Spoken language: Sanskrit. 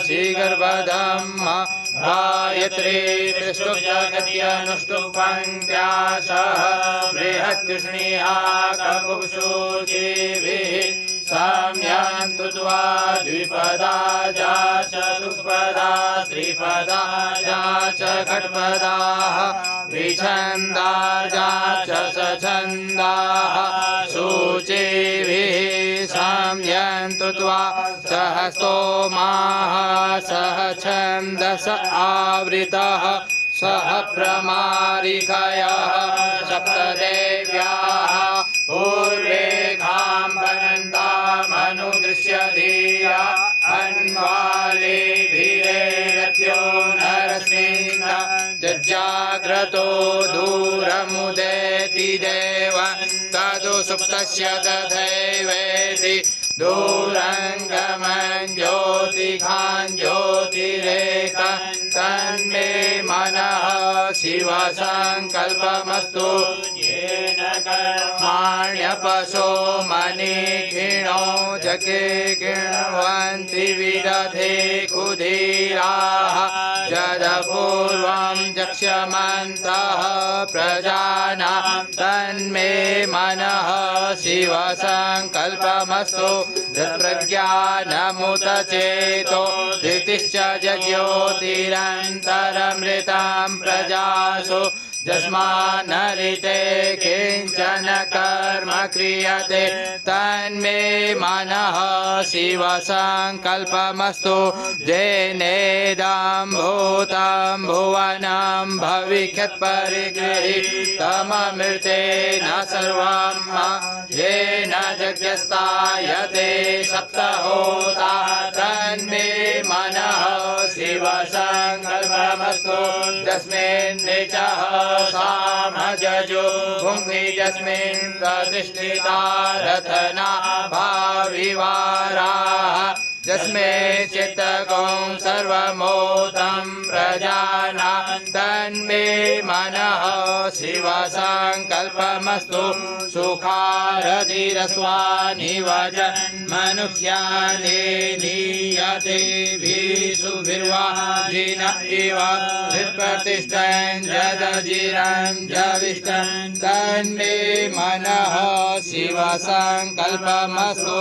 शीघ्रपदम् गायत्री त्रिष्टुप्यनुष्टुपङ्क्त्याशः बृहत्कृष्णीहा ककुब्सूचिभिः साम्यान्तु द्वा द्विपदा जा चतुष्पदा त्रिपदा जा च खट्पदाः विछन्दा जा च सछन्दाः सूचिभिः साम्यन्तु द्वा सह स्तोमाः सह छन्दस आवृतः सह प्रमारिकयः सप्तदेव्याः पूर्वेखां वनन्तामनुदृश्य धिया अन्वालेभिरेरथ्यो नरस्मिन् जज्जाग्रतो दूरमुदेति देव तदु सुप्तस्य तथैवेति दूरङ्गमं ज्योतिखां ज्योतिरेकं तन्मे मनः शिवसङ्कल्पमस्तु येन कर्माण्यपशो मनीखिणो जके किण्वन्ति विदधे कुधीराः जदपूर्वं जक्ष्यमन्तः प्रजानां तन्मे मनः शिवसङ्कल्पमस्तु प्रज्ञानमुत चेतो धृतिश्च ज्योतिरन्तरमृतां प्रजासु यस्मान्नरिते किञ्चन कर्म क्रियते तन्मे मनः शिवसङ्कल्पमस्तु येनेदं भूतं भुवनं भविष्यत्परिगृहीतममृतेन सर्वं येन यज्ञस्तायते सप्तहोता तन्मे मनः शिवसङ्कल्पमस्तु यस्मिन् ऋचः सामजजो भुङ्हि यस्मिन् प्रतिष्ठिता रथना भाविवाराः यस्मे चित्तगं सर्वमोदं प्रजानां तन्मे मनः शिवसङ्कल्पमस्तु सुखारतिरस्वानिव जन्मनुष्याणे नीयतेभिः इव हृत्प्रतिष्ठन् जदजिरञ्जविष्टन् तन्मे मनः शिवसङ्कल्पमस्तु